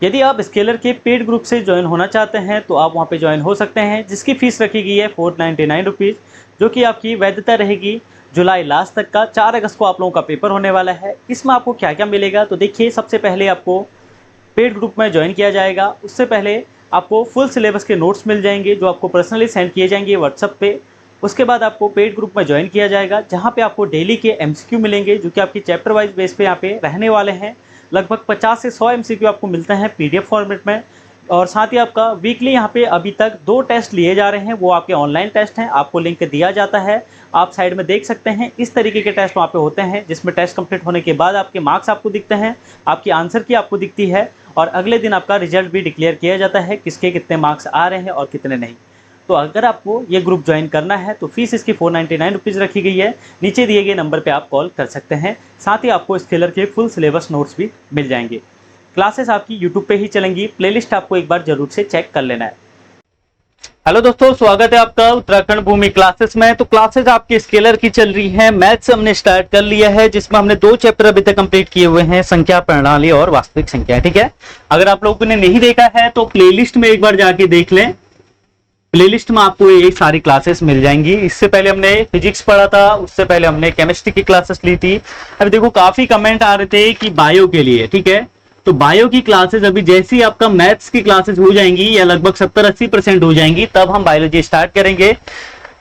यदि आप स्केलर के पेड ग्रुप से ज्वाइन होना चाहते हैं तो आप वहां पे ज्वाइन हो सकते हैं, जिसकी फ़ीस रखी गई है 499 रुपीज़, जो कि आपकी वैधता रहेगी जुलाई लास्ट तक का। 4 अगस्त को आप लोगों का पेपर होने वाला है। इसमें आपको क्या क्या मिलेगा, तो देखिए सबसे पहले आपको पेड ग्रुप में ज्वाइन किया जाएगा। उससे पहले आपको फुल सिलेबस के नोट्स मिल जाएंगे जो आपको पर्सनली सेंड किए जाएंगे व्हाट्सएप पे। उसके बाद आपको पेड ग्रुप में ज्वाइन किया जाएगा, जहाँ पे आपको डेली के एमसीक्यू मिलेंगे जो कि आपकी चैप्टर वाइज बेस पे यहाँ पे रहने वाले हैं। लगभग 50 से 100 एमसीक्यू आपको मिलते हैं पीडीएफ फॉर्मेट में। और साथ ही आपका वीकली यहाँ पे अभी तक 2 टेस्ट लिए जा रहे हैं, वो आपके ऑनलाइन टेस्ट हैं, आपको लिंक दिया जाता है, आप साइड में देख सकते हैं। इस तरीके के टेस्ट वहाँ पे होते हैं जिसमें टेस्ट कंप्लीट होने के बाद आपके मार्क्स आपको दिखते हैं, आपकी आंसर की आपको दिखती है, और अगले दिन आपका रिजल्ट भी डिक्लेयर किया जाता है किसके कितने मार्क्स आ रहे हैं और कितने नहीं। तो अगर आपको ये ग्रुप ज्वाइन करना है तो फीस इसकी 499 रुपीज़ रखी गई है। नीचे दिए गए नंबर पे आप कॉल कर सकते हैं। साथ ही आपको स्केलर के फुल सिलेबस नोट्स भी मिल जाएंगे। क्लासेस आपकी यूट्यूब पे ही चलेंगी, प्लेलिस्ट आपको एक बार जरूर से चेक कर लेना है। हेलो दोस्तों, स्वागत है आपका उत्तराखंड भूमि क्लासेस में। तो क्लासेस आपकी स्केलर की चल रही है। मैथ्स हमने स्टार्ट कर लिया है, जिसमें हमने 2 चैप्टर अभी तक कंप्लीट किए हुए हैं, संख्या प्रणाली और वास्तविक संख्या। ठीक है, अगर आप लोगों ने नहीं देखा है तो प्लेलिस्ट में एक बार जाके देख लें। प्लेलिस्ट में आपको ये सारी क्लासेस मिल जाएंगी। इससे पहले हमने फिजिक्स पढ़ा था, उससे पहले हमने केमिस्ट्री की क्लासेस ली थी। अभी देखो काफी कमेंट आ रहे थे कि बायो के लिए, ठीक है, तो बायो की क्लासेस अभी जैसे ही आपका मैथ्स की क्लासेस हो जाएंगी या लगभग 70-80% हो जाएंगी, तब हम बायोलॉजी स्टार्ट करेंगे।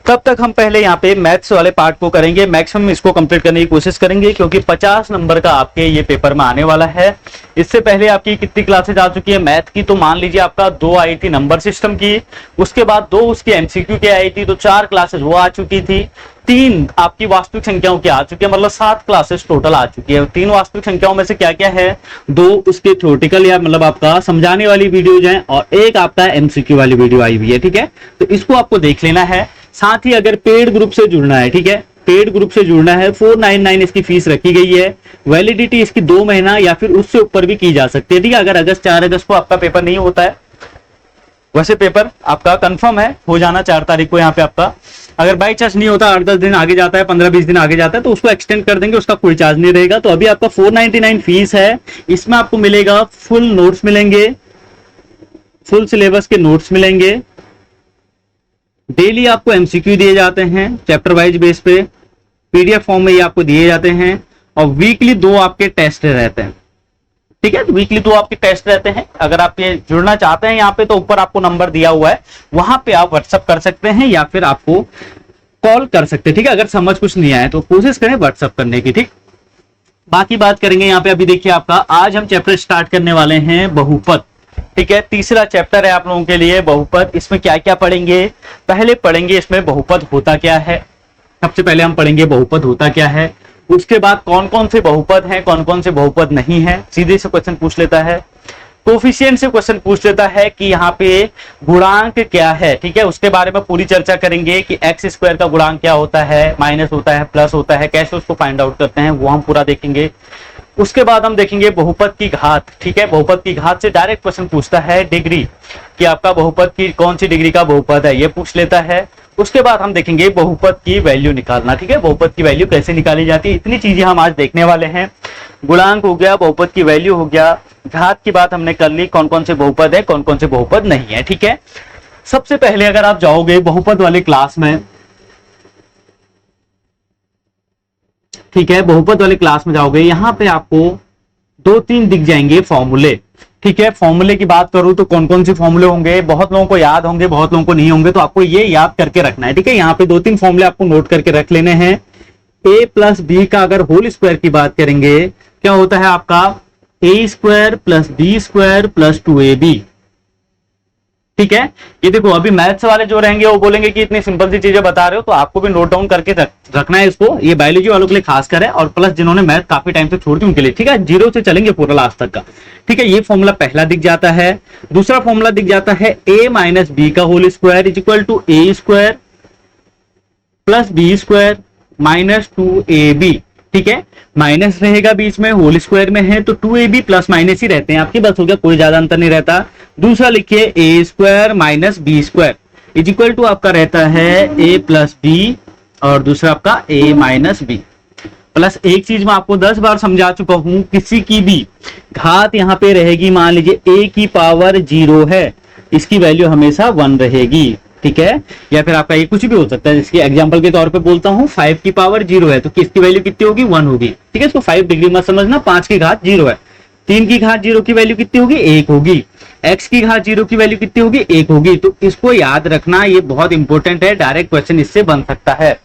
तब तक हम पहले यहाँ पे मैथ्स वाले पार्ट को करेंगे, मैक्सिमम इसको कंप्लीट करने की कोशिश करेंगे, क्योंकि 50 नंबर का आपके ये पेपर में आने वाला है। इससे पहले आपकी कितनी क्लासेज आ चुकी है मैथ की, तो मान लीजिए आपका 2 आई थी नंबर सिस्टम की, उसके बाद 2 उसकी एमसीक्यू की आई थी, तो 4 क्लासेज वो आ चुकी थी। 3 आपकी वास्तविक संख्याओं की आ चुकी है, मतलब 7 क्लासेस टोटल आ चुकी है। 3 वास्तविक संख्याओं में से क्या क्या है, 2 उसके थ्योरेटिकल या मतलब आपका समझाने वाली वीडियोज हैं, और एक आपका एमसीक्यू वाली वीडियो आई हुई है। ठीक है, तो इसको आपको देख लेना है। साथ ही अगर पेड ग्रुप से जुड़ना है, ठीक है, पेड ग्रुप से जुड़ना है, 499 इसकी फीस रखी गई है। वैलिडिटी इसकी 2 महीना या फिर उससे ऊपर भी की जा सकती है। ठीक है, अगर 4 अगस्त को आपका पेपर नहीं होता है, वैसे पेपर आपका कंफर्म है हो जाना 4 तारीख को यहाँ पे आपका। अगर बाई चांस नहीं होता, 8-10 दिन आगे जाता है, 15-20 दिन आगे जाता है, तो उसको एक्सटेंड कर देंगे, उसका कोई चार्ज नहीं रहेगा। तो अभी आपका 499 फीस है। इसमें आपको मिलेगा फुल नोट्स मिलेंगे, फुल सिलेबस के नोट्स मिलेंगे, डेली आपको एमसीक्यू दिए जाते हैं चैप्टर वाइज बेस पे, पीडीएफ फॉर्म में ये आपको दिए जाते हैं, और वीकली 2 आपके टेस्ट रहते हैं। ठीक है, तो वीकली 2 आपके टेस्ट रहते हैं। अगर आप ये जुड़ना चाहते हैं यहाँ पे, तो ऊपर आपको नंबर दिया हुआ है, वहां पे आप व्हाट्सअप कर सकते हैं या फिर आपको कॉल कर सकते हैं। ठीक है, अगर समझ कुछ नहीं आए तो कोशिश करें व्हाट्सअप करने की। ठीक, बाकी बात करेंगे यहाँ पे। अभी देखिए आपका आज हम चैप्टर स्टार्ट करने वाले हैं बहुपद। ठीक है, तीसरा चैप्टर है आप लोगों के लिए बहुपद। इसमें क्या क्या पढ़ेंगे, पहले पढ़ेंगे इसमें बहुपद होता क्या है। सबसे पहले हम पढ़ेंगे बहुपद होता क्या है, उसके बाद कौन कौन से बहुपद हैं, कौन कौन से बहुपद नहीं है। सीधे से क्वेश्चन पूछ लेता है, कोफिशिएंट से क्वेश्चन पूछ लेता है कि यहाँ पे गुणांक क्या है। ठीक है, उसके बारे में पूरी चर्चा करेंगे कि एक्स स्क्वायर का गुणांक क्या होता है, माइनस होता है, प्लस होता है, कैसे उसको फाइंड आउट करते हैं, वो हम पूरा देखेंगे। उसके बाद हम देखेंगे बहुपद की घात। ठीक है, बहुपद की घात से डायरेक्ट क्वेश्चन पूछता है डिग्री, कि आपका बहुपद की कौन सी डिग्री का बहुपद है, ये पूछ लेता है। उसके बाद हम देखेंगे बहुपद की वैल्यू निकालना। ठीक है, बहुपद की वैल्यू कैसे निकाली जाती है, इतनी चीजें हम आज देखने वाले हैं। गुणांक हो गया, बहुपद की वैल्यू हो गया, घात की बात हमने कर ली, कौन कौन से बहुपद है, कौन कौन से बहुपद नहीं है। ठीक है, सबसे पहले अगर आप जाओगे बहुपद वाले क्लास में, ठीक है, बहुपद वाले क्लास में जाओगे, यहाँ पे आपको 2-3 दिख जाएंगे फॉर्मूले। ठीक है, फॉर्मूले की बात करूं तो कौन कौन से फॉर्मूले होंगे, बहुत लोगों को याद होंगे, बहुत लोगों को नहीं होंगे, तो आपको ये याद करके रखना है। ठीक है, यहाँ पे 2-3 फॉर्मूले आपको नोट करके रख लेने हैं। a प्लस बी का अगर होल स्क्वायर की बात करेंगे, क्या होता है आपका a square plus b square plus 2ab। ठीक है, ये देखो अभी मैथ्स वाले जो रहेंगे वो बोलेंगे कि इतनी सिंपल सी चीजें बता रहे हो, तो आपको भी नोट डाउन करके रखना है इसको। ये बायोलॉजी वालों के लिए खास कर है, और प्लस जिन्होंने मैथ काफी टाइम से छोड़ दी उनके लिए। ठीक है, 0 से चलेंगे पूरा लास्ट तक का। ठीक है, ये फॉर्मूला पहला दिख जाता है। दूसरा फॉर्मूला दिख जाता है a माइनस बी का whole square is equal to a square plus b square minus 2ab। ठीक है, माइनस रहेगा बीच में, होल स्क्वायर में है तो 2ab प्लस माइनस ही रहते हैं आपके, बस हो गया, कोई ज्यादा अंतर नहीं रहता। दूसरा लिखिए a square minus b square is equal to आपका रहता है a प्लस बी, और दूसरा आपका a माइनस बी। प्लस एक चीज मैं आपको 10 बार समझा चुका हूं, किसी की भी घात यहाँ पे रहेगी, मान लीजिए a की पावर 0 है, इसकी वैल्यू हमेशा 1 रहेगी, ठीक है। या फिर आपका ये कुछ भी हो सकता है, जिसकी एग्जांपल के तौर पे बोलता हूं 5 की पावर 0 है तो किसकी वैल्यू कितनी होगी, 1 होगी, ठीक है। इसको 5 डिग्री मत समझना, 5 की घात 0 है, 3 की घात 0 की वैल्यू कितनी होगी, 1 होगी, x की घात 0 की वैल्यू कितनी होगी, 1 होगी। तो इसको याद रखना, ये बहुत इंपॉर्टेंट है, डायरेक्ट क्वेश्चन इससे बन सकता है,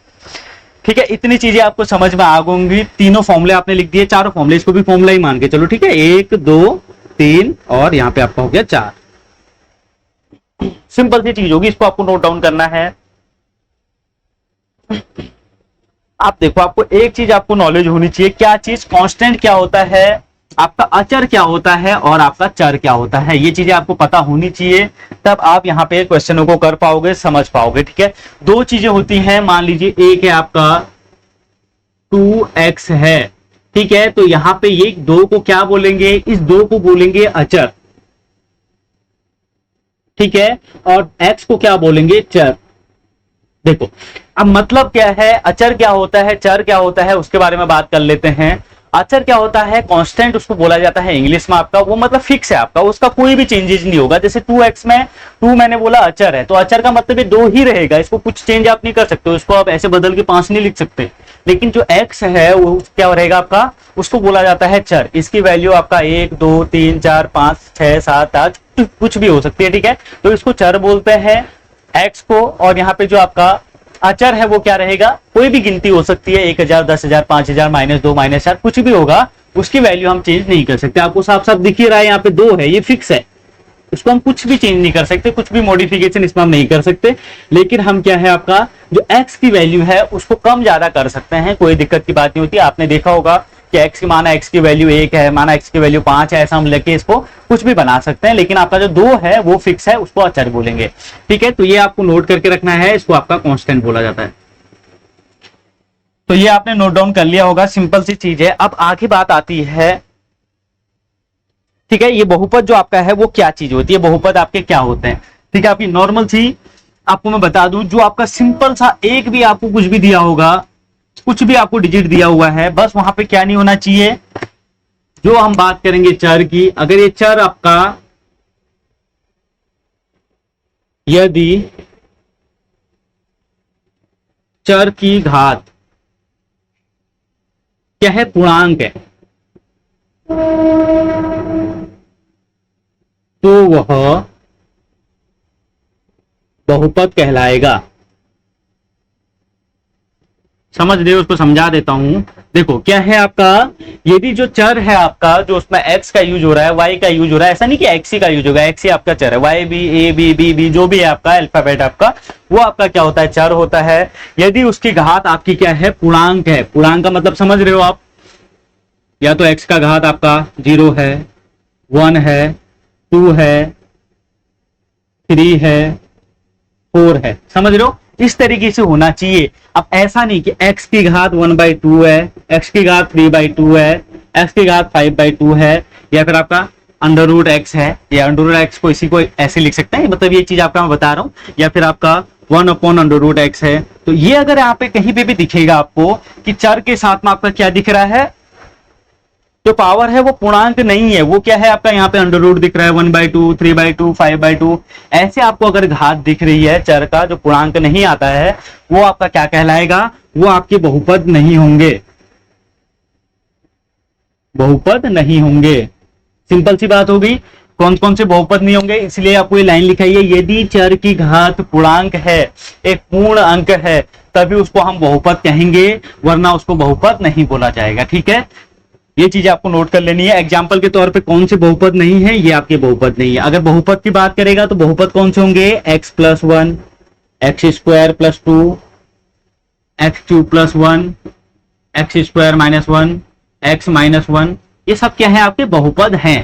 ठीक है। इतनी चीजें आपको समझ में आ गई, तीनों फॉर्मूले आपने लिख दिए, चारों फॉर्मूले, इसको भी फॉर्मूला ही मान के चलो, ठीक है। 1 2 3 और यहाँ पे आपका हो गया 4। सिंपल सी चीज होगी, इसको आपको नोट डाउन करना है। आप देखो, आपको एक चीज आपको नॉलेज होनी चाहिए, क्या चीज, कांस्टेंट क्या होता है, आपका अचर क्या होता है और आपका चर क्या होता है, ये चीजें आपको पता होनी चाहिए, तब आप यहाँ पे क्वेश्चनों को कर पाओगे, समझ पाओगे, ठीक है। दो चीजें होती हैं, मान लीजिए एक है आपका 2x है, ठीक है, तो यहाँ पे ये 2 को क्या बोलेंगे, इस 2 को बोलेंगे अचर, ठीक है, और x को क्या बोलेंगे, चर। देखो अब मतलब क्या है, अचर क्या होता है, चर क्या होता है, उसके बारे में बात कर लेते हैं। अचर क्या होता है, कांस्टेंट उसको बोला जाता है इंग्लिश में, आपका वो मतलब फिक्स है आपका, उसका कोई भी चेंजेस नहीं होगा। जैसे 2x में 2 मैंने बोला अचर है, तो अचर का मतलब ये 2 ही रहेगा, इसको कुछ चेंज आप नहीं कर सकते, उसको आप ऐसे बदल के 5 नहीं लिख सकते। लेकिन जो x है वो क्या रहेगा आपका, उसको बोला जाता है चर, इसकी वैल्यू आपका 1 2 3 4 5 6 7 8 कुछ भी हो सकती है, ठीक है। तो इसको चर बोलते हैं x को, और यहाँ पे जो आपका अचर है वो क्या रहेगा, कोई भी गिनती हो सकती है, 1000 10,000 5,000 -2 -4 कुछ भी होगा, उसकी वैल्यू हम चेंज नहीं कर सकते। आपको साफ साफ दिख ही रहा है, यहाँ पे 2 है, ये फिक्स है, इसको हम कुछ भी चेंज नहीं कर सकते, कुछ भी मॉडिफिकेशन इसमें हम नहीं कर सकते। लेकिन हम क्या है, आपका जो x की वैल्यू है उसको कम ज्यादा कर सकते हैं, कोई दिक्कत की बात नहीं होती। आपने देखा होगा कि x की माना x की वैल्यू 1 है, माना x की वैल्यू 5 है, ऐसा हम लेके इसको कुछ भी बना सकते हैं। लेकिन आपका जो 2 है वो फिक्स है, उसको अचर बोलेंगे, ठीक है। तो ये आपको नोट करके रखना है, इसको आपका कांस्टेंट बोला जाता है। तो ये आपने नोट डाउन कर लिया होगा, सिंपल सी चीज है। अब आगे बात आती है, ठीक है, ये बहुपद जो आपका है वो क्या चीज होती है, बहुपद आपके क्या होते हैं, ठीक है। आपकी नॉर्मल सी आपको मैं बता दूं, जो आपका सिंपल सा एक भी आपको कुछ भी दिया होगा, कुछ भी आपको डिजिट दिया हुआ है, बस वहां पे क्या नहीं होना चाहिए, जो हम बात करेंगे चर की, अगर ये चर आपका यदि चर की घात क्या है, पूर्णांक है, तो वह बहुपद कहलाएगा। समझ रहे हो, उसको समझा देता हूं। देखो क्या है आपका, यदि जो चर है आपका, जो उसमें x का यूज हो रहा है, y का यूज हो रहा है, ऐसा नहीं कि x ही का यूज होगा, x ही आपका चर है, y b a b b b जो भी है आपका अल्फाबेट आपका, वो आपका क्या होता है, चर होता है। यदि उसकी घात आपकी क्या है, पूर्णांक है, पूर्णांक का मतलब समझ रहे हो आप, या तो x का घात आपका 0 है, 1 है, 2 है, 3 है, 4 है, समझ रहे हो, इस तरीके से होना चाहिए। अब ऐसा नहीं कि x की घात 1/2 है, x की घात 3/2 है, x की घात 5/2 है, या फिर आपका √x है, या √x को इसी को ऐसे लिख सकते हैं, मतलब ये चीज आपका मैं बता रहा हूं, या फिर आपका 1/√x है। तो ये अगर यहाँ पे कहीं पे भी दिखेगा आपको कि चर के साथ में आपका क्या दिख रहा है, जो पावर है वो पूर्णांक नहीं है, वो क्या है आपका यहाँ पे अंडर दिख रहा है, 1/2 3/2 5/2, ऐसे आपको अगर घात दिख रही है चर का, जो पूर्णांक नहीं आता है, वो आपका क्या कहलाएगा, वो आपके बहुपद नहीं होंगे, बहुपद नहीं होंगे। सिंपल सी बात होगी। कौन कौन से बहुपद नहीं होंगे, इसलिए आपको ये लाइन लिखाई है, यदि चर की घात पूर्णांक है, एक पूर्ण अंक है, तभी उसको हम बहुपद कहेंगे, वरना उसको बहुपद नहीं बोला जाएगा, ठीक है। ये चीज आपको नोट कर लेनी है। एग्जाम्पल के तौर पे कौन से बहुपद नहीं है, ये आपके बहुपद नहीं है। अगर बहुपद की बात करेगा तो बहुपद कौन से होंगे, x+1, x² + 2, x³ + 1, x² - 1, x - 1, ये सब क्या है, आपके बहुपद हैं,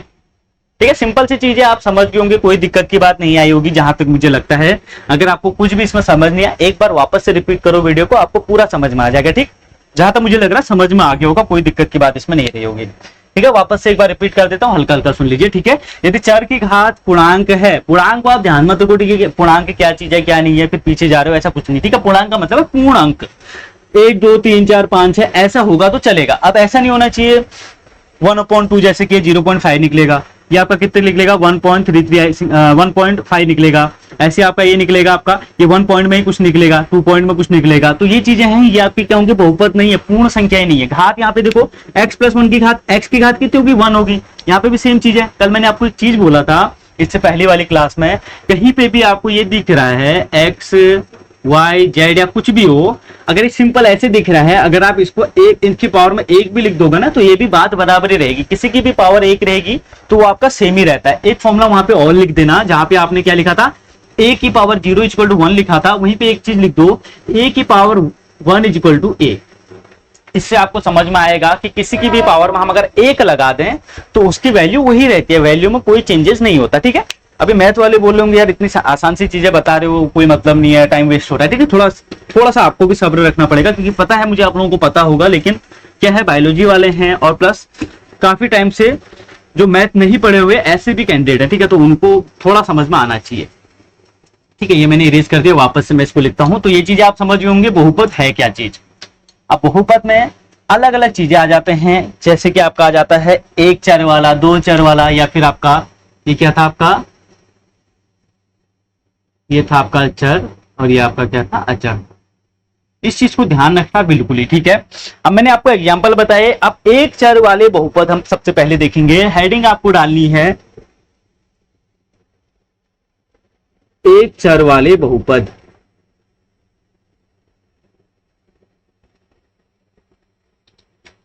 ठीक है। सिंपल सी चीजें आप समझ गए होंगे, कोई दिक्कत की बात नहीं आई होगी जहां तक मुझे लगता है। अगर आपको कुछ भी इसमें समझ नहीं आया, एक बार वापस से रिपीट करो वीडियो को, आपको पूरा समझ में आ जाएगा, ठीक। जहां तक मुझे लग रहा है समझ में आ गया होगा, कोई दिक्कत की बात इसमें नहीं रही होगी, ठीक है। वापस से एक बार रिपीट कर देता हूं, हल्का हल्का सुन लीजिए, ठीक है। यदि चर की घात पूर्णांक है, पूर्णांक को आप ध्यान मत रखो, ठीक है, पूर्णांक क्या चीज है क्या नहीं है, फिर पीछे जा रहे हो, ऐसा कुछ नहीं, ठीक है। पूर्णांक का मतलब है पूर्ण अंक, 1 2 3 4 5 6 ऐसा होगा तो चलेगा। अब ऐसा नहीं होना चाहिए 1/2 जैसे कि 0.5 निकलेगा, ये आपका कितने निकलेगा 1.33 1.5 निकलेगा, ऐसे आपका ये निकलेगा, आपका ये 1 पॉइंट में ही कुछ निकलेगा, 2 पॉइंट में कुछ निकलेगा। तो ये चीजें हैं, ये आपकी क्या होंगे, बहुपद नहीं है, पूर्ण संख्याएं नहीं है। घात यहाँ पे देखो x+1 की घात, x की घात कितनी होगी 1 होगी। यहाँ पे भी सेम चीज है। कल मैंने आपको एक चीज बोला था इससे पहली वाली क्लास में, कहीं पे भी आपको ये दिख रहा है x y z या कुछ भी हो, अगर ये सिंपल ऐसे दिख रहा है, अगर आप इसको एक इनकी पावर में 1 भी लिख दोगे ना तो ये भी बात बराबर ही रहेगी। किसी की भी पावर 1 रहेगी तो वो आपका सेम ही रहता है। एक फॉर्मूला वहां पे और लिख देना, जहां पे आपने क्या लिखा था, a की पावर 0 = 1 लिखा था, वहीं पे एक चीज लिख दो, a की पावर 1 = a। इससे आपको समझ में आएगा कि किसी की भी पावर में हम अगर 1 लगा दें तो उसकी वैल्यू वही रहती है, वैल्यू में कोई चेंजेस नहीं होता। ठीक है, अभी मैथ वाले बोल रहे होंगे यार इतनी आसान सी चीजें बता रहे हो, कोई मतलब नहीं है, टाइम वेस्ट हो रहा है। ठीक है, थोड़ा सा आपको भी सब्र रखना पड़ेगा, क्योंकि पता है मुझे आप लोगों को पता होगा, लेकिन क्या है, बायोलॉजी वाले हैं और प्लस काफी टाइम से जो मैथ नहीं पढ़े हुए ऐसे भी कैंडिडेट है। ठीक है, तो उनको थोड़ा समझ में आना चाहिए। ठीक है, ये मैंने इरेज कर दिया, वापस से मैं इसको लिखता हूं। तो ये चीजें आप समझ गए होंगे, बहुपद है क्या चीज। अब बहुपद में अलग अलग चीजें आ जाते हैं, जैसे कि आपका आ जाता है 1 चर वाला, 2 चर वाला, या फिर आपका ये क्या था, आपका ये था आपका चर, और ये आपका क्या था, अचर। इस चीज को ध्यान रखना बिल्कुल ही। ठीक है, अब मैंने आपको एग्जांपल बताए। अब 1 चर वाले बहुपद हम सबसे पहले देखेंगे। हेडिंग आपको डालनी है 1 चर वाले बहुपद।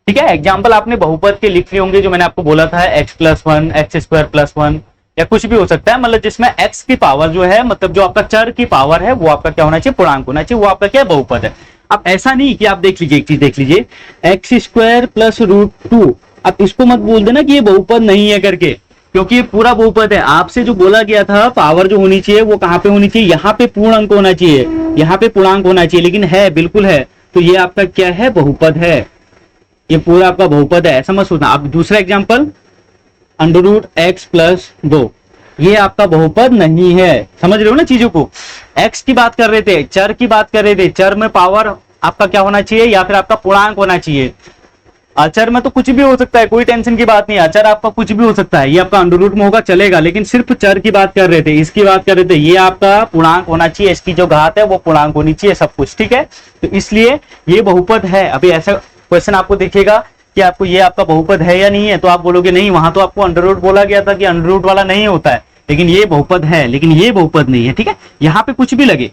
ठीक है, एग्जाम्पल आपने बहुपद के लिख लिए होंगे, जो मैंने आपको बोला था x+1 x² + 1 या कुछ भी हो सकता है, मतलब जिसमें x की पावर जो है, मतलब जो आपका चर की पावर है वो आपका क्या होना चाहिए, पूर्णांक होना चाहिए, वो आपका क्या बहुपद है। अब ऐसा नहीं कि आप देख लीजिए, एक चीज देख लीजिए, x² + √2। अब इसको मत बोल देना कि ये बहुपद नहीं है करके, क्योंकि ये पूरा बहुपद है। आपसे जो बोला गया था पावर जो होनी चाहिए वो कहाँ पे होनी चाहिए, यहाँ पे पूर्ण अंक होना चाहिए, यहाँ पे पूर्णांक होना चाहिए, लेकिन है, बिल्कुल है। तो ये आपका क्या है, बहुपद है, ये पूरा आपका बहुपद है, ऐसा मत सोचना। अब दूसरा एग्जाम्पल √x + 2, ये आपका बहुपद नहीं है। समझ रहे हो ना चीजों को, x की बात कर रहे थे, चर की बात कर रहे थे, चर में पावर आपका क्या होना चाहिए, या फिर आपका पूर्णांक होना चाहिए। अचर में तो कुछ भी हो सकता है, कोई टेंशन की बात नहीं, अचर आपका कुछ भी हो सकता है, ये आपका √ में होगा चलेगा, लेकिन सिर्फ चर की बात कर रहे थे, इसकी बात कर रहे थे, ये आपका पूर्णांक होना चाहिए, इसकी जो घात है वो पूर्णांक होनी चाहिए, सब कुछ। ठीक है, तो इसलिए ये बहुपद है। अभी ऐसा क्वेश्चन आपको दिखेगा कि आपको ये आपका बहुपद है या नहीं है, तो आप बोलोगे नहीं, वहां तो आपको √ बोला गया था कि √ वाला नहीं होता है, लेकिन ये बहुपद है, लेकिन ये बहुपद नहीं है। ठीक है, यहाँ पे कुछ भी लगे,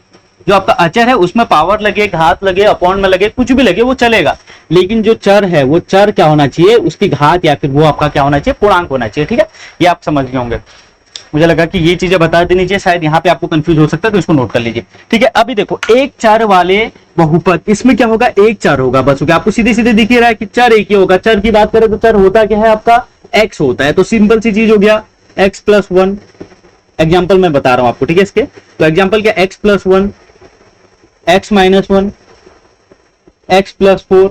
जो आपका अचर है उसमें पावर लगे, घात लगे, अपॉन में लगे, कुछ भी लगे वो चलेगा, लेकिन जो चर है वो चर क्या होना चाहिए, उसकी घात या फिर वो आपका क्या होना चाहिए, पूर्णांक होना चाहिए। ठीक है, ये आप समझ गए होंगे। मुझे लगा कि ये चीजें बता देनी चाहिए, शायद यहाँ पे आपको कंफ्यूज हो सकता है, तो इसको नोट कर लीजिए। ठीक है, अभी देखो 1 चर वाले बहुपद, इसमें क्या होगा, 1 चर होगा बस, होगा। आपको सीधे सीधे दिख रहा है कि चर एक ही होगा। चर की बात करें तो चर होता क्या है, आपका x होता है, तो सिंपल सी चीज हो गया x+1। एग्जाम्पल मैं बता रहा हूं आपको। ठीक है, इसके तो एग्जाम्पल क्या, x+1, x-1, x+4।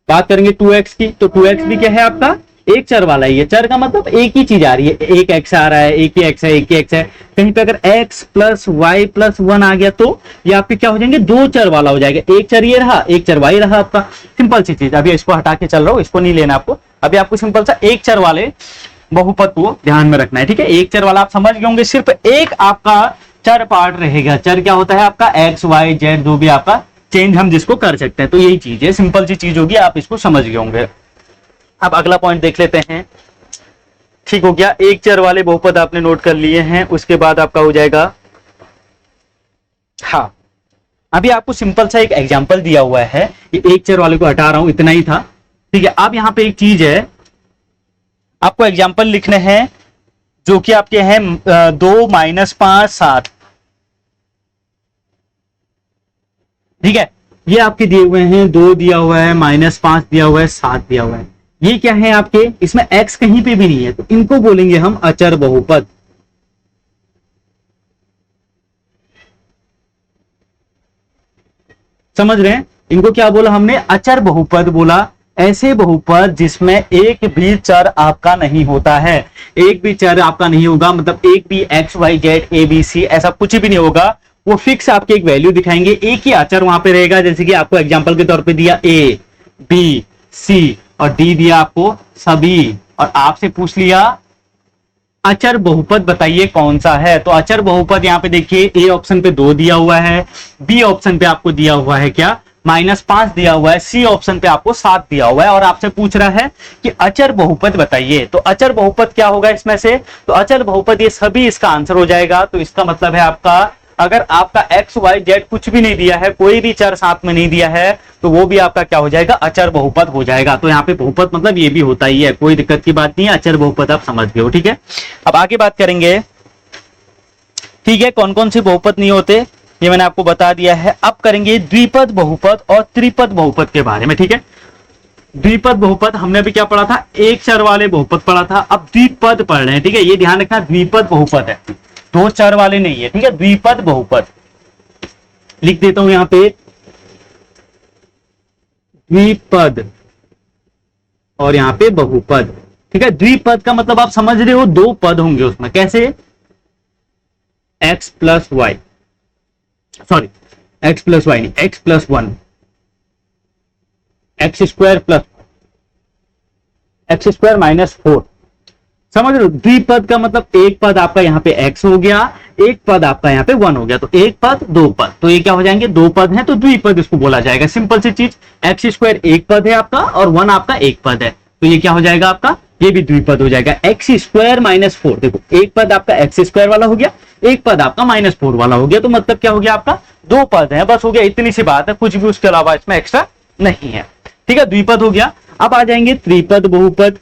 बात करेंगे 2x की, तो 2x भी क्या है आपका, 1 चर वाला ही है। चर का मतलब एक ही चीज आ रही है, एक x आ रहा है, एक ही x है, एक ही x है। कहीं पे अगर x + y+1 आ गया तो ये आपके क्या हो जाएंगे, 2 चर वाला हो जाएगा। 1 चर ये रहा, 1 चर y रहा आपका। सिंपल सी चीज, अभी इसको हटा के चल रहा हूं, इसको नहीं लेना आपको। अभी आपको सिंपल सा 1 चर वाले बहुपद को ध्यान में रखना है। ठीक है, 1 चर वाला आप समझ गए होंगे, सिर्फ एक आपका चर पार्ट रहेगा। चर क्या होता है आपका, x y z जो भी आपका चेंज हम जिसको कर सकते हैं, तो यही चीज है, सिंपल सी चीज होगी, आप इसको समझ गए होंगे। अब अगला पॉइंट देख लेते हैं। ठीक हो गया, 1 चर वाले बहुपद आपने नोट कर लिए हैं, उसके बाद आपका हो जाएगा, हाँ अभी आपको सिंपल सा एक एग्जांपल दिया हुआ है, ये 1 चर वाले को हटा रहा हूं, इतना ही था। ठीक है, अब यहां पे एक चीज है, आपको एग्जांपल लिखने हैं जो कि आपके हैं 2 - 5 7। ठीक है, ये आपके दिए हुए हैं, 2 दिया हुआ है, -5 दिया हुआ है, 7 दिया हुआ है। ये क्या है आपके, इसमें x कहीं पे भी नहीं है, तो इनको बोलेंगे हम अचर बहुपद। समझ रहे हैं, इनको क्या बोला हमने, अचर बहुपद बोला। ऐसे बहुपद जिसमें एक भी चर आपका नहीं होता है, एक भी चर आपका नहीं होगा, मतलब एक भी x y z a b c ऐसा कुछ भी नहीं होगा, वो फिक्स आपके एक वैल्यू दिखाएंगे, एक ही अचर वहां पे रहेगा। जैसे कि आपको एग्जांपल के तौर पे दिया ए बी सी और डी दिया आपको सभी, और आपसे पूछ लिया अचर बहुपद बताइए कौन सा है। तो अचर बहुपद यहाँ पे देखिए ए ऑप्शन पे 2 दिया हुआ है, बी ऑप्शन पे आपको दिया हुआ है क्या -5 दिया हुआ है, सी ऑप्शन पे आपको 7 दिया हुआ है, और आपसे पूछ रहा है कि अचर बहुपद बताइए। तो अचर बहुपद क्या होगा इसमें से, तो अचर बहुपद ये सभी इसका आंसर हो जाएगा। तो इसका मतलब है आपका, अगर आपका एक्स वाई जेड कुछ भी नहीं दिया है, कोई भी चर साथ में नहीं दिया है, तो वो भी आपका क्या हो जाएगा, अचर बहुपद हो जाएगा। तो यहाँ पे बहुपद मतलब ये भी होता ही है, कोई दिक्कत की बात नहीं है, अचर बहुपद आप समझ गए हो। ठीक है, अब आगे बात करेंगे। ठीक है, कौन कौन से बहुपद नहीं होते ये मैंने आपको बता दिया है। अब करेंगे द्विपद बहुपद और त्रिपद बहुपद के बारे में। ठीक है, द्विपद बहुपद हमने अभी क्या पढ़ा था, एक चर वाले बहुपद पढ़ा था, अब द्विपद पढ़ रहे हैं। ठीक है, ये ध्यान रखना द्विपद बहुपद है, 2 चर वाले नहीं है। ठीक है, द्विपद बहुपद लिख देता हूं यहां पे, द्विपद और यहां पे बहुपद। ठीक है, द्विपद का मतलब आप समझ रहे हो, 2 पद होंगे उसमें। कैसे, x plus y, sorry x plus y नहीं, x plus 1, x square plus x square -4। समझ रहे हो, द्विपद का मतलब एक पद आपका यहाँ पे x हो गया, एक पद आपका यहाँ पे 1 हो गया। तो एक पद 2 पद, तो ये क्या हो जाएंगे, 2 पद हैं तो द्विपद इसको बोला जाएगा। सिंपल सी चीज, एक्स स्क्वायर एक पद है आपका और 1 आपका एक पद है, तो ये क्या हो जाएगा आपका, ये भी द्विपद हो जाएगा। एक्स स्क्वायर -4, देखो एक पद आपका एक्स स्क्वायर वाला हो गया, एक पद आपका -4 वाला हो गया, तो मतलब क्या हो गया आपका, 2 पद है, बस हो गया, इतनी सी बात है, कुछ भी उसके अलावा इसमें एक्स्ट्रा नहीं है। ठीक है, द्विपद हो गया। अब आ जाएंगे त्रिपद बहुपद,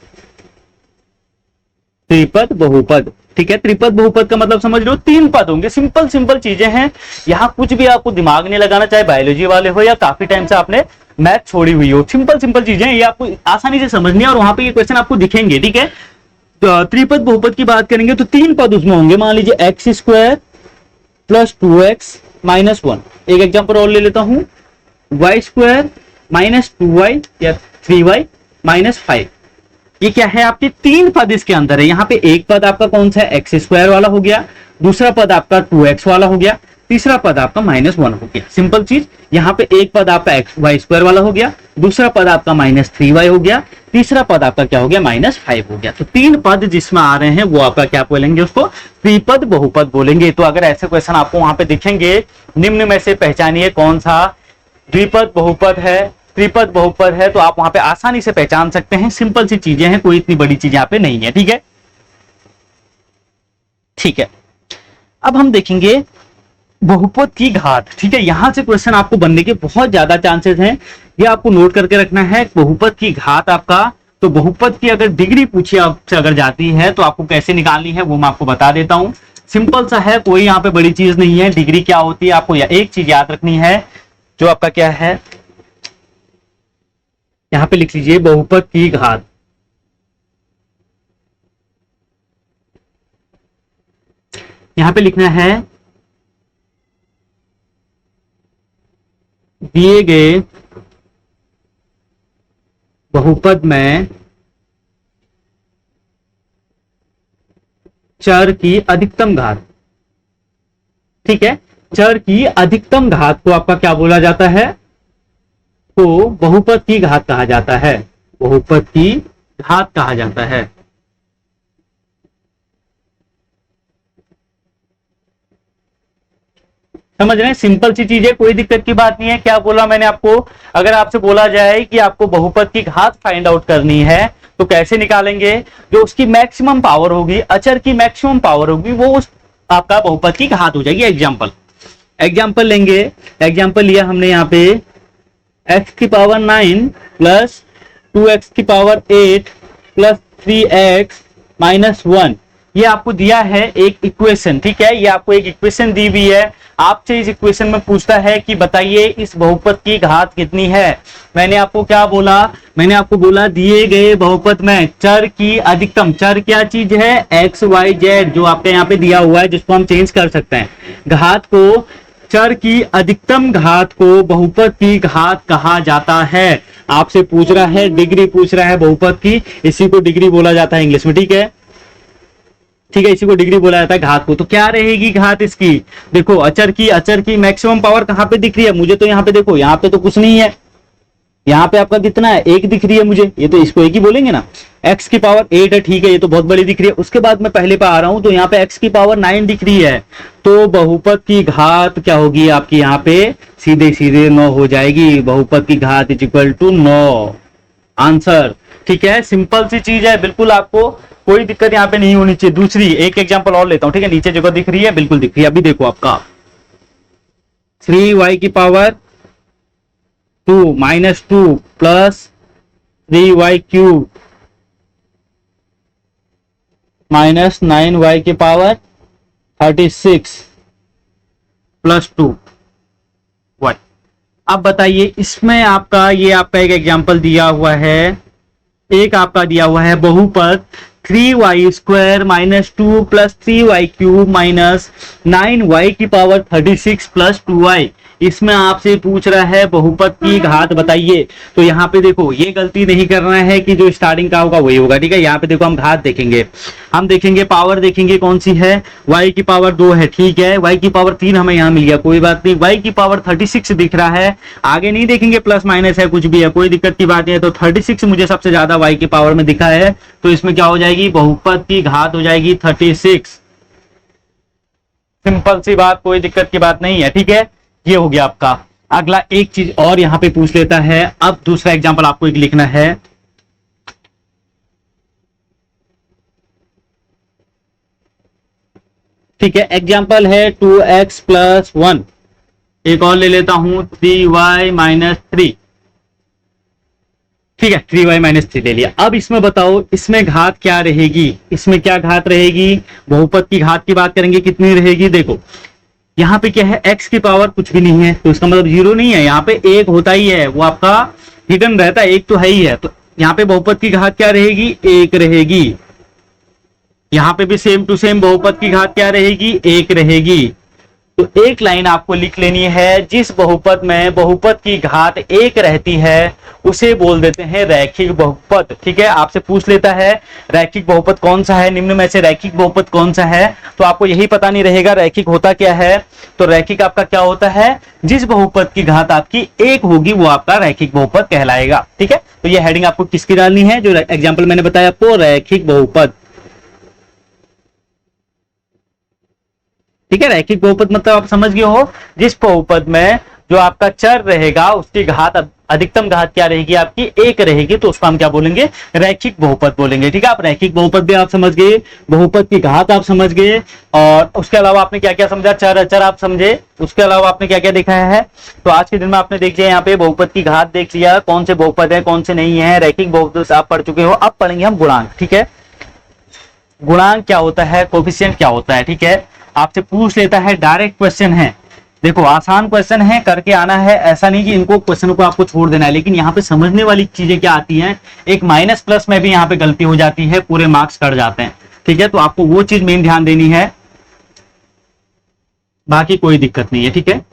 त्रिपद बहुपद। ठीक है, त्रिपद बहुपद का मतलब समझ लो 3 पद होंगे। सिंपल सिंपल चीजें हैं, यहाँ कुछ भी आपको दिमाग नहीं लगाना, चाहे बायोलॉजी वाले हो या काफी टाइम से आपने मैथ छोड़ी हुई हो, सिंपल सिंपल चीजें ये आपको आसानी से समझनी है, और वहां पे ये क्वेश्चन आपको दिखेंगे। ठीक है, तो त्रिपद बहुपद की बात करेंगे तो 3 पद उसमें होंगे। मान लीजिए x square plus 2x minus 1, एक एग्जाम्पल और ले लेता हूं, वाई स्क्वायर -2y या 3y -5। ये क्या है, आपके 3 पद इसके अंदर है। यहाँ पे एक पद आपका कौन सा है, एक्स स्क्वायर वाला हो गया, दूसरा पद आपका 2x वाला हो गया, तीसरा पद आपका -1 हो गया। सिंपल चीज, यहाँ पे एक पद आपका वाई स्क्वायर वाला हो गया, दूसरा पद आपका -3y हो गया, तीसरा पद आपका क्या हो गया, -5 हो गया। तो 3 पद जिसमें आ रहे हैं वो आपका क्या बोलेंगे, उसको त्रिपद बहुपद बोलेंगे। तो अगर ऐसे क्वेश्चन आपको वहां पे दिखेंगे, निम्न में से पहचानिए कौन सा द्विपद बहुपद है, त्रिपद बहुपद है, तो आप वहां पे आसानी से पहचान सकते हैं। सिंपल सी चीजें हैं, कोई इतनी बड़ी चीज यहाँ पे नहीं है। ठीक है, ठीक है, अब हम देखेंगे बहुपद की घात। ठीक है, यहां से क्वेश्चन आपको बनने के बहुत ज्यादा चांसेस हैं, ये आपको नोट करके रखना है। बहुपद की घात आपका, तो बहुपद की अगर डिग्री पूछी आपसे अगर जाती है तो आपको कैसे निकालनी है वो मैं आपको बता देता हूं। सिंपल सा है, कोई यहाँ पे बड़ी चीज नहीं है। डिग्री क्या होती है, आपको एक चीज याद रखनी है, जो आपका क्या है, यहां पे लिख लीजिए बहुपद की घात। यहां पे लिखना है दिए गए बहुपद में चर की अधिकतम घात। ठीक है, चर की अधिकतम घात को आपका क्या बोला जाता है, को बहुपद की घात कहा जाता है, बहुपद की घात कहा जाता है। समझ रहे हैं, सिंपल सी चीज है, कोई दिक्कत की बात नहीं है। क्या बोला मैंने आपको, अगर आपसे बोला जाए कि आपको बहुपद की घात फाइंड आउट करनी है तो कैसे निकालेंगे, जो उसकी मैक्सिमम पावर होगी, अचर की मैक्सिमम पावर होगी, वो उस आपका बहुपद की घात हो जाएगी। एग्जाम्पल लेंगे, एग्जाम्पल लिया हमने यहाँ पे x की पावर 9 प्लस 2x की पावर 8 प्लस 3x -1, ये आपको दिया है एक इक्वेशन। ठीक है, ये आपको एक इक्वेशन दी हुई है, आपसे इस इक्वेशन में पूछता है कि बताइए इस बहुपद की घात कितनी है। मैंने आपको क्या बोला, मैंने आपको बोला दिए गए बहुपद में चर की अधिकतम, चर क्या चीज है, एक्स वाई जेड, जो आपके यहाँ पे दिया हुआ है, जिसको हम चेंज कर सकते हैं, घात को, चर की अधिकतम घात को बहुपद की घात कहा जाता है। आपसे पूछ रहा है, डिग्री पूछ रहा है बहुपद की, इसी को डिग्री बोला जाता है इंग्लिश में। ठीक है, ठीक है, इसी को डिग्री बोला जाता है घात को। तो क्या रहेगी घात इसकी, देखो अचर की मैक्सिमम पावर कहाँ पे दिख रही है मुझे, तो यहाँ पे देखो, यहाँ पे तो कुछ नहीं है, यहाँ पे आपका कितना है, 1 दिख रही है मुझे, ये तो इसको 1 ही बोलेंगे ना। x की पावर 8 है, ठीक है, ये तो बहुत बड़ी दिख रही है। उसके बाद मैं पहले पे आ रहा हूं, तो यहाँ पे x की पावर 9 दिख रही है, तो बहुपद की घात क्या होगी आपकी, यहाँ पे सीधे सीधे 9 हो जाएगी। बहुपद की घात इज इक्वल टू 9, आंसर। ठीक है, सिंपल सी चीज है, बिल्कुल आपको कोई दिक्कत यहाँ पे नहीं होनी चाहिए। दूसरी एक एग्जाम्पल और लेता हूं, ठीक है, नीचे जगह दिख रही है, बिल्कुल दिख रही है। अभी देखो आपका 3y की power 2 minus 2 plus 3y cube minus 9y की पावर 36 प्लस 2 y। अब बताइए, इसमें आपका ये आपका एक एग्जांपल दिया हुआ है, एक आपका दिया हुआ है बहुपद 3y square minus 2 plus 3y cube minus 9y की पावर 36 प्लस 2y। इसमें आपसे पूछ रहा है बहुपद की घात बताइए। तो यहाँ पे देखो, ये गलती नहीं करना है कि जो स्टार्टिंग का होगा वही होगा, ठीक है। यहाँ पे देखो हम घात देखेंगे, हम देखेंगे पावर, देखेंगे कौन सी है, y की पावर 2 है, ठीक है, y की पावर 3 हमें यहाँ मिल गया, कोई बात नहीं। y की पावर 36 दिख रहा है, आगे नहीं देखेंगे प्लस माइनस है कुछ भी है, कोई दिक्कत की बात नहीं है। तो 36 मुझे सबसे ज्यादा y की पावर में दिखा है, तो इसमें क्या हो जाएगी, बहुपद की घात हो जाएगी 36। सिंपल सी बात, कोई दिक्कत की बात नहीं है, ठीक है। ये हो गया आपका। अगला एक चीज और यहां पे पूछ लेता है, अब दूसरा एग्जांपल आपको एक लिखना है। ठीक है, एग्जांपल है 2x प्लस 1। एक और ले लेता हूं 3y माइनस 3। ठीक है, 3y माइनस 3 ले लिया। अब इसमें बताओ, इसमें घात क्या रहेगी, इसमें क्या घात रहेगी, बहुपद की घात की बात करेंगे, कितनी रहेगी। देखो यहाँ पे क्या है, x की पावर कुछ भी नहीं है, तो इसका मतलब 0 नहीं है, यहाँ पे 1 होता ही है, वो आपका हिडन रहता है, 1 तो है ही है। तो यहाँ पे बहुपद की घात क्या रहेगी, 1 रहेगी। यहाँ पे भी सेम टू सेम बहुपद की घात क्या रहेगी, 1 रहेगी। तो एक लाइन आपको लिख लेनी है, जिस बहुपद में बहुपद की घात 1 रहती है उसे बोल देते हैं रैखिक बहुपद। ठीक है, आपसे पूछ लेता है रैखिक बहुपद कौन सा है, निम्न में से रैखिक बहुपद कौन सा है, तो आपको यही पता नहीं रहेगा रैखिक होता क्या है। तो रैखिक आपका क्या होता है, जिस बहुपद की घात आपकी 1 होगी वो आपका रैखिक बहुपद कहलाएगा। ठीक है, तो ये हेडिंग आपको किसकी डालनी है, जो एग्जाम्पल मैंने बताया आपको, रैखिक बहुपद। ठीक है, रैखिक बहुपद मतलब आप समझ गए हो, जिस बहुपद में जो आपका चर रहेगा उसकी घात, अधिकतम घात क्या रहेगी आपकी, 1 रहेगी, तो उसको हम क्या बोलेंगे, रैखिक बहुपद बोलेंगे। ठीक है, आप रैखिक बहुपद भी आप समझ गए, बहुपद की घात आप समझ गए, और उसके अलावा आपने क्या क्या समझा, चर अचर आप समझे, उसके अलावा आपने क्या क्या देखा है। तो आज के दिन में आपने देख लिया, यहाँ पे बहुपद की घात देख लिया, कौन से बहुपद है कौन से नहीं है, रैखिक बहुपद आप पढ़ चुके हो। अब पढ़ेंगे हम गुणांक। ठीक है, गुणांक क्या होता है, कोफिशिएंट क्या होता है। ठीक है, आपसे पूछ लेता है, डायरेक्ट क्वेश्चन है, देखो आसान क्वेश्चन है, करके आना है, ऐसा नहीं कि इनको क्वेश्चन को आपको छोड़ देना है। लेकिन यहाँ पे समझने वाली चीजें क्या आती हैं, एक माइनस प्लस में भी यहाँ पे गलती हो जाती है, पूरे मार्क्स कट जाते हैं। ठीक है, तो आपको वो चीज मेन ध्यान देनी है, बाकी कोई दिक्कत नहीं है। ठीक है,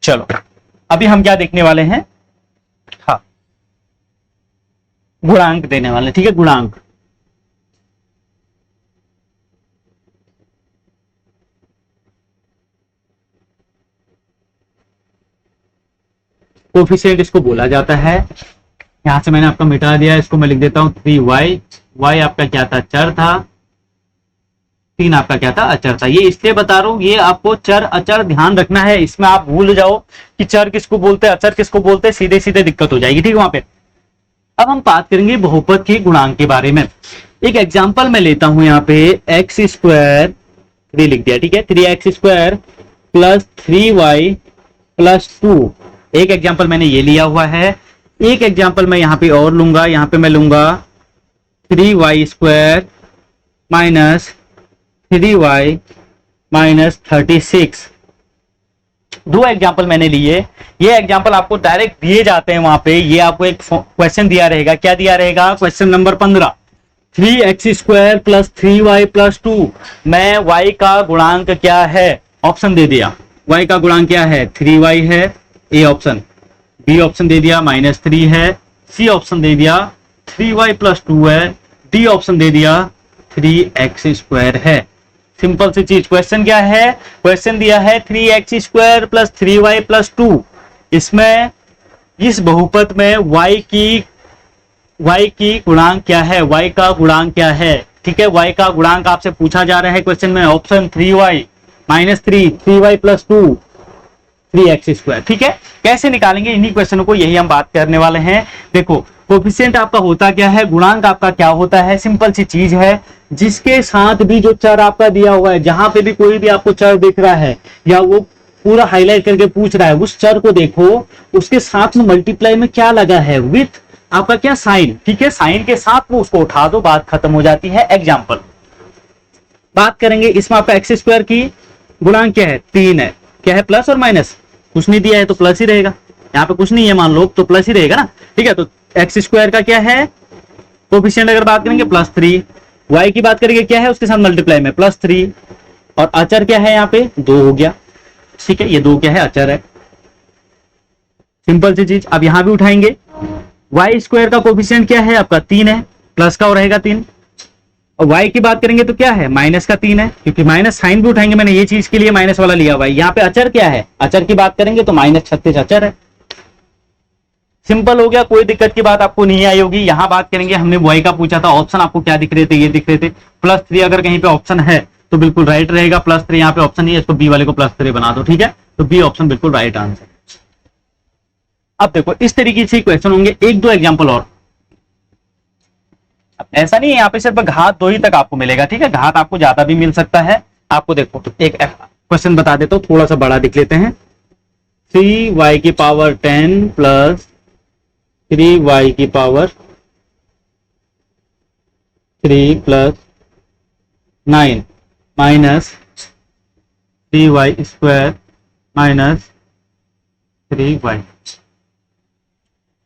चलो अभी हम क्या देखने वाले हैं, हाँ गुणांक देने वाले। ठीक है, गुणांक। कोफिशिएंट इसको बोला जाता है। यहां से मैंने आपका मिटा दिया, इसको मैं लिख देता हूं 3y। y आपका क्या था, चर था, 3 आपका क्या था, अचर था। ये इसलिए बता रहा हूं, ये आपको चर अचर ध्यान रखना है, इसमें आप भूल जाओ कि चर किसको बोलते हैं अचर किसको बोलते हैं, सीधे सीधे दिक्कत हो जाएगी। ठीक है, वहां पे अब हम बात करेंगे बहुपद के गुणांक के बारे में। एक एग्जांपल मैं लेता हूं, यहाँ पे एक्स स्क्वायर 3 लिख दिया। ठीक है, 3x square plus 3y plus 2, एक एग्जांपल मैंने ये लिया हुआ है। एक एग्जांपल मैं यहाँ पे और लूंगा, यहाँ पे मैं लूंगा 3y square minus 3y minus 36। 2 example मैंने लिए, ये एग्जाम्पल आपको डायरेक्ट दिए जाते हैं वहां पे। ये आपको एक क्वेश्चन दिया रहेगा, क्या दिया रहेगा, question number 15, 3x square plus 3y plus 2 में y का गुणांक क्या है, ऑप्शन दे दिया। y का गुणांक क्या है 3y है, ए ऑप्शन। बी ऑप्शन दे दिया -3 है, सी ऑप्शन दे दिया 3y + 2 है, डी ऑप्शन दे दिया 3x² है। सिंपल सी चीज। क्वेश्चन क्या है, क्वेश्चन दिया है 3x² + 3y + 2। इसमें इस बहुपद में y की गुणांक क्या है, y का गुणांक क्या है, ठीक है। y का गुणांक आपसे पूछा जा रहा है क्वेश्चन में, ऑप्शन 3y -3, 3y + 2, 3x², ठीक है। कैसे निकालेंगे इन्हीं क्वेश्चनों को, यही हम बात करने वाले हैं। देखो कोफिशिएंट आपका होता क्या है, गुणांक आपका क्या होता है, सिंपल सी चीज है। जिसके साथ भी जो चर आपका दिया हुआ है, जहां पे भी कोई भी आपको चर दिख रहा है या वो पूरा हाईलाइट करके पूछ रहा है, उस चर को देखो, उसके साथ में मल्टीप्लाई में क्या लगा है, विथ आपका क्या साइन, ठीक है। साइन के साथ में उसको उठा दो, बात खत्म हो जाती है। एग्जाम्पल बात करेंगे, इसमें आपका x² की गुणांक क्या है 3 है, क्या है प्लस और माइनस, कुछ नहीं दिया है तो प्लस ही रहेगा, यहाँ पे कुछ नहीं है मान लो तो प्लस ही रहेगा ना, ठीक है। तो x² का क्या है कोफिशिएंट, अगर बात करेंगे +3, y की बात करेंगे क्या है उसके साथ मल्टीप्लाई में +3, और अचर क्या है यहाँ पे 2 हो गया, ठीक है। ये 2 क्या है अचर है, सिंपल सी चीज। अब यहां भी उठाएंगे, y² का कोफिशिएंट क्या है आपका 3 है, प्लस का रहेगा 3, और y की बात करेंगे तो क्या है माइनस का 3 है, क्योंकि माइनस साइन भी उठाएंगे, मैंने ये चीज के लिए माइनस वाला लिया हुआ है। यहाँ पे अचर क्या है, अचर की बात करेंगे तो -36 अचर है। सिंपल हो गया, कोई दिक्कत की बात आपको नहीं आई होगी। यहां बात करेंगे, हमने y का पूछा था, ऑप्शन आपको क्या दिख रहे थे, ये दिख रहे थे +3, अगर कहीं पे ऑप्शन है तो बिल्कुल राइट रहेगा। +3 यहाँ पे ऑप्शन नहीं है, इसको बी वाले को +3 बना दो, ठीक है। तो बी ऑप्शन बिल्कुल राइट आंसर। अब देखो इस तरीके से क्वेश्चन होंगे, 1-2 एग्जाम्पल और। अब ऐसा नहीं है यहाँ पे सिर्फ घात 2 ही तक आपको मिलेगा, ठीक है, घात आपको ज्यादा भी मिल सकता है। आपको देखो एक क्वेश्चन बता देता हूँ, थोड़ा सा बड़ा लिख लेते हैं। 3y⁻10 + 3y⁻3 + 9 -3y² - 3y,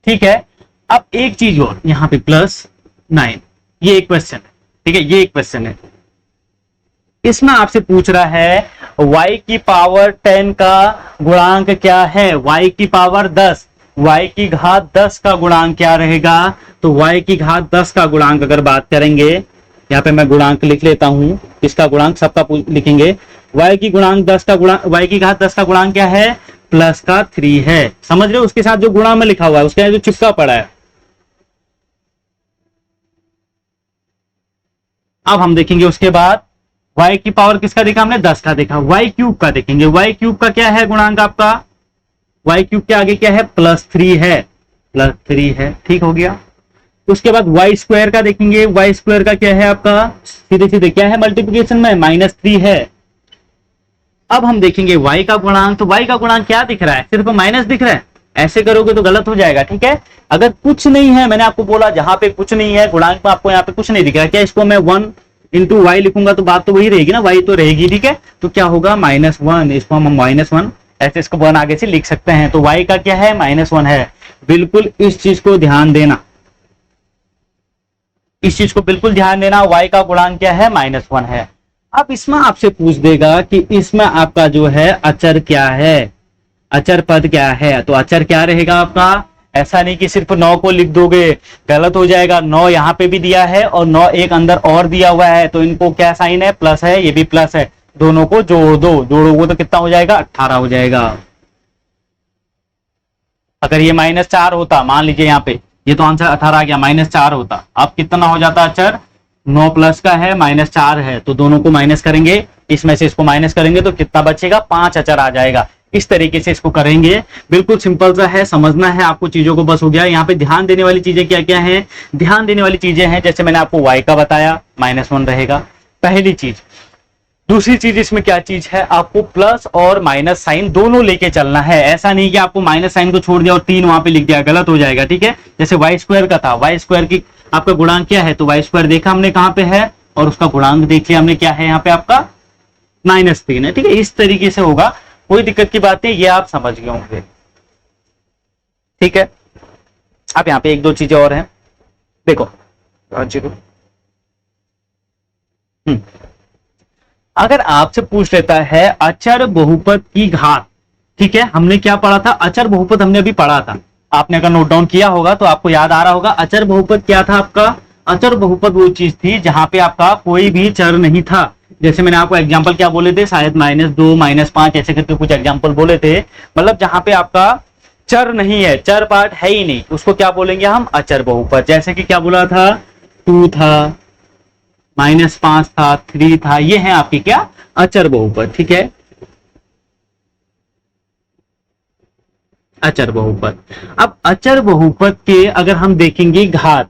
ठीक है। अब एक चीज और, यहां पे +9, ये एक क्वेश्चन है, ठीक है, ये एक क्वेश्चन है। इसमें आपसे पूछ रहा है y⁻10 का गुणांक क्या है, y⁻10, y⁻10 का गुणांक क्या रहेगा। तो y⁻10 का गुणांक अगर बात करेंगे, यहाँ पे मैं गुणांक लिख लेता हूं, इसका गुणांक सबका लिखेंगे। y⁻10 का गुणांक क्या है, +3 है, समझ रहे हो। उसके साथ जो गुणा में लिखा हुआ है, उसके जो चिपका पड़ा है। अब हम देखेंगे उसके बाद y की पावर किसका देखा हमने, 10 का देखा। y³ का देखेंगे, y³ का क्या है गुणांक आपका, y³ के आगे क्या है +3 है, +3 है, ठीक हो गया। उसके बाद y² का देखेंगे, y² का क्या है आपका, सीधे सीधे क्या है मल्टीप्लिकेशन में -3 है। अब हम देखेंगे y का गुणांक, तो y का गुणांक क्या दिख रहा है, सिर्फ माइनस दिख रहा है। ऐसे करोगे तो गलत हो जाएगा, ठीक है। अगर कुछ नहीं है, मैंने आपको बोला जहां पे कुछ नहीं है गुणांक में, आपको यहाँ पे कुछ नहीं दिख रहा, क्या इसको मैं 1 × y लिखूंगा तो बात तो वही रहेगी ना, y तो रहेगी, ठीक है। तो क्या होगा -1, इसको हम -1 ऐसे इसको 1 आगे से लिख सकते हैं। तो y का क्या है -1 है। बिल्कुल इस चीज को ध्यान देना, इस चीज को बिल्कुल ध्यान देना, y का गुणांक क्या है -1 है। अब इसमें आपसे पूछ देगा कि इसमें आपका जो है अचर क्या है, अचर पद क्या है। तो अचर क्या रहेगा आपका, ऐसा नहीं कि सिर्फ 9 को लिख दोगे, गलत हो जाएगा। 9 यहाँ पे भी दिया है और 9 एक अंदर और दिया हुआ है, तो इनको क्या साइन है, प्लस है, ये भी प्लस है, दोनों को जोड़ दो, जोड़ोगे तो कितना हो जाएगा 18 हो जाएगा। अगर ये -4 होता, मान लीजिए यहाँ पे ये तो आंसर 18 आ गया, -4 होता, अब कितना हो जाता अचर, 9 प्लस का है -4 है, तो दोनों को माइनस करेंगे, इसमें से इसको माइनस करेंगे तो कितना बचेगा 5 अचर आ जाएगा। इस तरीके से इसको करेंगे, बिल्कुल सिंपल सा है, समझना है आपको चीजों को, बस हो गया। यहाँ पे ध्यान देने वाली चीजें क्या क्या हैं, ध्यान देने वाली चीजें हैं, जैसे मैंने आपको y का बताया -1 रहेगा, पहली चीज। दूसरी चीज इसमें क्या चीज है, आपको प्लस और माइनस साइन दोनों लेके चलना है। ऐसा नहीं कि आपको माइनस साइन को छोड़ दिया और 3 वहां पे लिख दिया, गलत हो जाएगा, ठीक है। जैसे y² का था, y² की आपका गुणांक क्या है, तो y² देखा हमने कहां पे है, और उसका गुणांक देख लिया हमने, क्या है यहाँ पे आपका -3 है, ठीक है। इस तरीके से होगा, कोई दिक्कत की बात नहीं, ये आप समझ गए होंगे, ठीक है। अब यहाँ पे 1-2 चीजें और हैं, देखो अगर आपसे पूछ लेता है अचर बहुपद की घात, ठीक है, हमने क्या पढ़ा था, अचर बहुपद हमने अभी पढ़ा था, आपने अगर नोट डाउन किया होगा तो आपको याद आ रहा होगा। अचर बहुपद क्या था आपका, अचर बहुपद वो चीज थी जहां पे आपका कोई भी चर नहीं था। जैसे मैंने आपको एग्जांपल क्या बोले थे, शायद -2 -5 ऐसे करके कुछ एग्जांपल बोले थे, मतलब जहां पे आपका चर नहीं है, चर पार्ट है ही नहीं, उसको क्या बोलेंगे हम, अचर बहुपद। जैसे कि क्या बोला था, 2 था, -5 था, 3 था, ये है आपकी क्या, अचर बहुपद, ठीक है, अचर बहुपद। अब अचर बहुपद के अगर हम देखेंगे घात,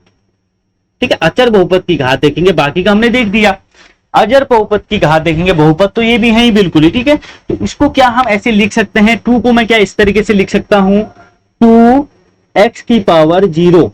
ठीक है, अचर बहुपद की घात देखेंगे, बाकी का हमने देख दिया। अचर बहुपद की घात देखेंगे, बहुपद तो ये भी है ही बिल्कुल ही, ठीक है। तो इसको क्या हम ऐसे लिख सकते हैं, 2 को मैं क्या इस तरीके से लिख सकता हूं, 2x की पावर 0।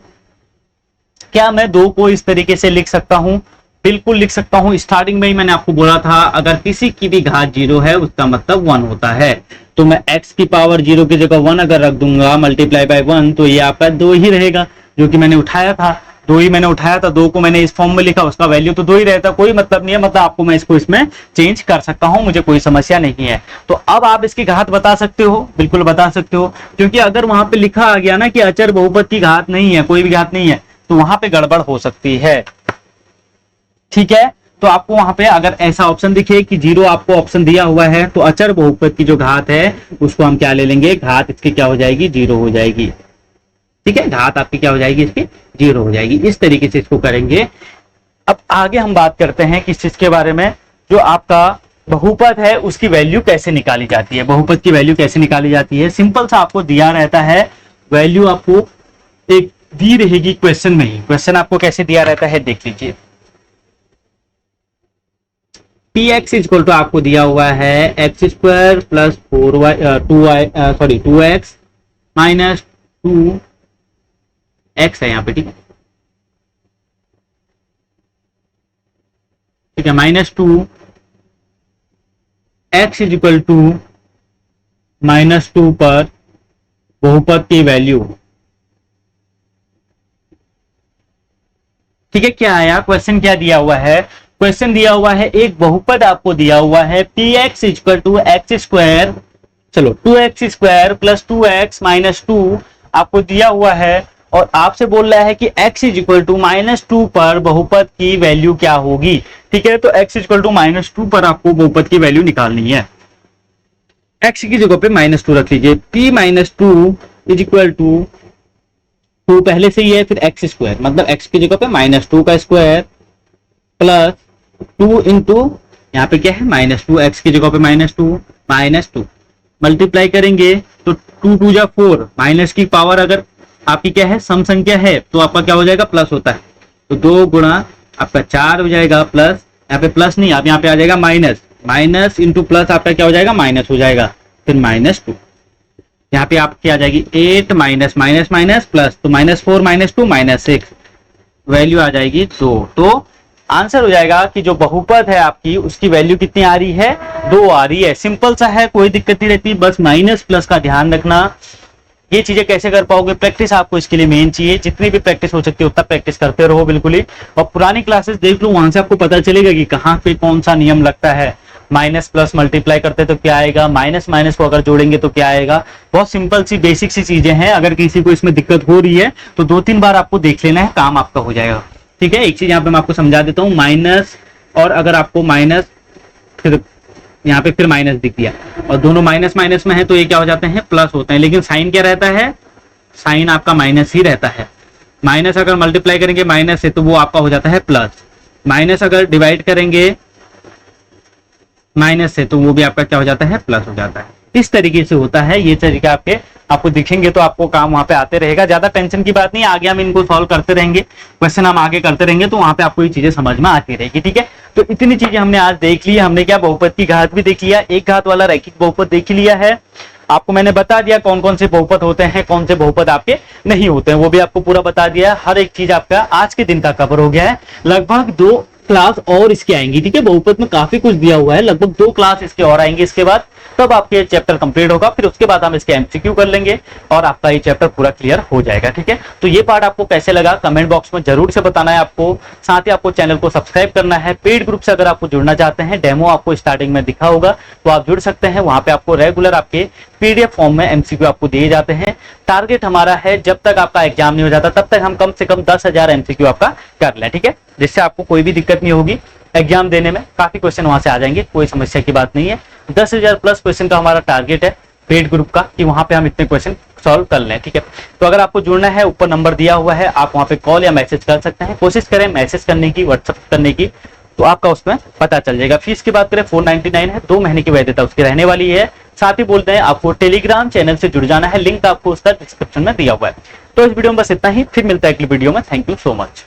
क्या मैं 2 को इस तरीके से लिख सकता हूं, बिल्कुल लिख सकता हूं। स्टार्टिंग में ही मैंने आपको बोला था अगर किसी की भी घात 0 है उसका मतलब 1 होता है, तो मैं x की पावर 0 की जगह 1 अगर रख दूंगा मल्टीप्लाई बाय 1 तो ये आपका 2 ही रहेगा, जो कि मैंने उठाया था, 2 ही मैंने उठाया था, 2 को मैंने इस फॉर्म में लिखा, उसका वैल्यू तो 2 ही रहता, कोई मतलब नहीं है, मतलब आपको मैं इसको इसमें चेंज कर सकता हूं, मुझे कोई समस्या नहीं है। तो अब आप इसकी घात बता सकते हो, बिल्कुल बता सकते हो, क्योंकि अगर वहां पे लिखा आ गया ना कि अचर बहुपद की घात नहीं है, कोई भी घात नहीं है, तो वहां पे गड़बड़ हो सकती है, ठीक है। तो आपको वहां पे अगर ऐसा ऑप्शन दिखे कि 0 आपको ऑप्शन दिया हुआ है, तो अचर बहुपद की जो घात है उसको हम क्या ले लेंगे, घात इसकी क्या हो जाएगी, 0 हो जाएगी, ठीक है, घात आपकी क्या हो जाएगी, इसकी 0 हो जाएगी। इस तरीके से इसको करेंगे। अब आगे हम बात करते हैं किस चीज के बारे में, जो आपका बहुपद है उसकी वैल्यू कैसे निकाली जाती है। बहुपद की वैल्यू कैसे निकाली जाती है, सिंपल सा आपको दिया रहता है, वैल्यू आपको एक दी रहेगी क्वेश्चन में ही। क्वेश्चन आपको कैसे दिया रहता है देख लीजिए, px इक्वल टू आपको दिया हुआ है x square plus 4y 2x minus 2x है यहाँ पे, ठीक है, ठीक है, -2 x इक्वल टू -2 पर बहुपद की वैल्यू, ठीक है। क्या आया क्वेश्चन, क्या दिया हुआ है, क्वेश्चन दिया हुआ है एक बहुपद आपको दिया हुआ है px equal to x square, चलो 2x square plus 2x minus 2 आपको दिया हुआ है, और आपसे बोल रहा है कि x इक्वल टू -2 पर बहुपद की वैल्यू क्या होगी, ठीक है। तो x इक्वल टू -2 पर आपको बहुपद की वैल्यू निकालनी है, x की जगह पे -2 रख लीजिए, p -2 इज इक्वल टू 2 पहले से ही है, फिर x स्क्वायर, मतलब x की जगह पे -2 का स्क्वायर प्लस 2 इंटू यहाँ पे क्या है -2, x की जगह पे -2 मल्टीप्लाई करेंगे तो 2 2 जा 4, माइनस की पावर अगर आपकी क्या है सम संख्या है तो आपका क्या हो जाएगा, प्लस होता है, तो 2 गुणा आपका 4 हो जाएगा, प्लस यहाँ पे प्लस नहीं, आप यहाँ पे आ जाएगा माइनस इंटू प्लस आपका क्या हो जाएगा, माइनस हो जाएगा, फिर -2, यहाँ पे आपकी आ जाएगी 8 माइनस माइनस माइनस प्लस, तो -4 -2 -6, वैल्यू आ जाएगी 2। तो आंसर हो जाएगा कि जो बहुपद है आपकी उसकी वैल्यू कितनी आ रही है, 2 आ रही है। सिंपल सा है, कोई दिक्कत नहीं रहती, बस माइनस प्लस का ध्यान रखना। ये चीजें कैसे कर पाओगे, प्रैक्टिस आपको इसके लिए मेन चाहिए, जितनी भी प्रैक्टिस हो सकती है उतना प्रैक्टिस करते रहो बिल्कुल ही, और पुरानी क्लासेस देख लो, वहां से आपको पता चलेगा कि कहाँ पे कौन सा नियम लगता है। माइनस प्लस मल्टीप्लाई करते तो क्या आएगा, माइनस माइनस को अगर जोड़ेंगे तो क्या आएगा, बहुत सिंपल सी बेसिक सी चीजें हैं। अगर किसी को इसमें दिक्कत हो रही है तो 2-3 बार आपको देख लेना है, काम आपका हो जाएगा, ठीक है। एक चीज यहाँ पे मैं आपको समझा देता हूँ, माइनस और अगर आपको माइनस फिर यहाँ पे फिर माइनस दिख दिया और दोनों माइनस माइनस में है तो ये क्या हो जाते हैं, प्लस होते हैं, लेकिन साइन क्या रहता है, साइन आपका माइनस ही रहता है। माइनस अगर मल्टीप्लाई करेंगे माइनस से तो वो आपका हो जाता है प्लस, माइनस अगर डिवाइड करेंगे माइनस से तो वो भी आपका क्या हो जाता है, प्लस हो जाता है। इस तरीके से होता है, ये तरीका आपको दिखेंगे तो आपको काम वहां पे आते रहेगा, ज्यादा टेंशन की बात नहीं, आगे हम इनको सॉल्व करते रहेंगे, क्वेश्चन हम आगे करते रहेंगे तो वहां पे आपको ये चीजें समझ में आती रहेगी, ठीक है। तो इतनी चीजें हमने आज देख ली, हमने क्या बहुपद की घात भी देख लिया, एक घात वाला रैखिक बहुपद देख लिया है, आपको मैंने बता दिया कौन कौन से बहुपद होते हैं, कौन से बहुपद आपके नहीं होते हैं, वो भी आपको पूरा बता दिया। हर एक चीज आपका आज के दिन का कवर हो गया है, लगभग क्लास और इसकी आएंगी, ठीक है। बहुपद में काफी कुछ दिया हुआ है, लगभग 2 क्लास इसके और आएंगे इसके बाद, तब आपके चैप्टर कंप्लीट होगा। फिर उसके बाद हम इसके एमसीक्यू कर लेंगे और आपका ये चैप्टर पूरा क्लियर हो जाएगा, ठीक है। तो ये पार्ट आपको कैसे लगा कमेंट बॉक्स में जरूर से बताना है आपको। साथ ही आपको चैनल को सब्सक्राइब करना है। पेड ग्रुप से अगर आपको जुड़ना चाहते हैं, डेमो आपको स्टार्टिंग में दिखा होगा, तो आप जुड़ सकते हैं। वहां पे आपको रेगुलर आपके पीडीएफ फॉर्म में एमसीक्यू आपको दिए जाते हैं। टारगेट हमारा है जब तक आपका एग्जाम नहीं हो जाता तब तक हम कम से कम 10,000 एमसीक्यू आपका कर लें, ठीक है, जिससे आपको कोई भी दिक्कत नहीं होगी एग्जाम देने में। काफी क्वेश्चन वहां से आ जाएंगे, कोई समस्या की बात नहीं है। 10,000 प्लस क्वेश्चन का हमारा टारगेट है पेड ग्रुप का, कि वहां पे हम इतने क्वेश्चन सॉल्व कर लें, ठीक है। तो अगर आपको जुड़ना है, ऊपर नंबर दिया हुआ है, आप वहां पे कॉल या मैसेज कर सकते हैं। कोशिश करें मैसेज करने की, व्हाट्सएप करने की, तो आपका उसमें पता चल जाएगा। फीस की बात करें 499 है, 2 महीने की वैधता उसकी रहने वाली है। साथ ही बोलते हैं आपको टेलीग्राम चैनल से जुड़ जाना है, लिंक आपको उसका डिस्क्रिप्शन में दिया हुआ है। तो इस वीडियो में बस इतना ही, फिर मिलता है अगली वीडियो में। Thank you so much.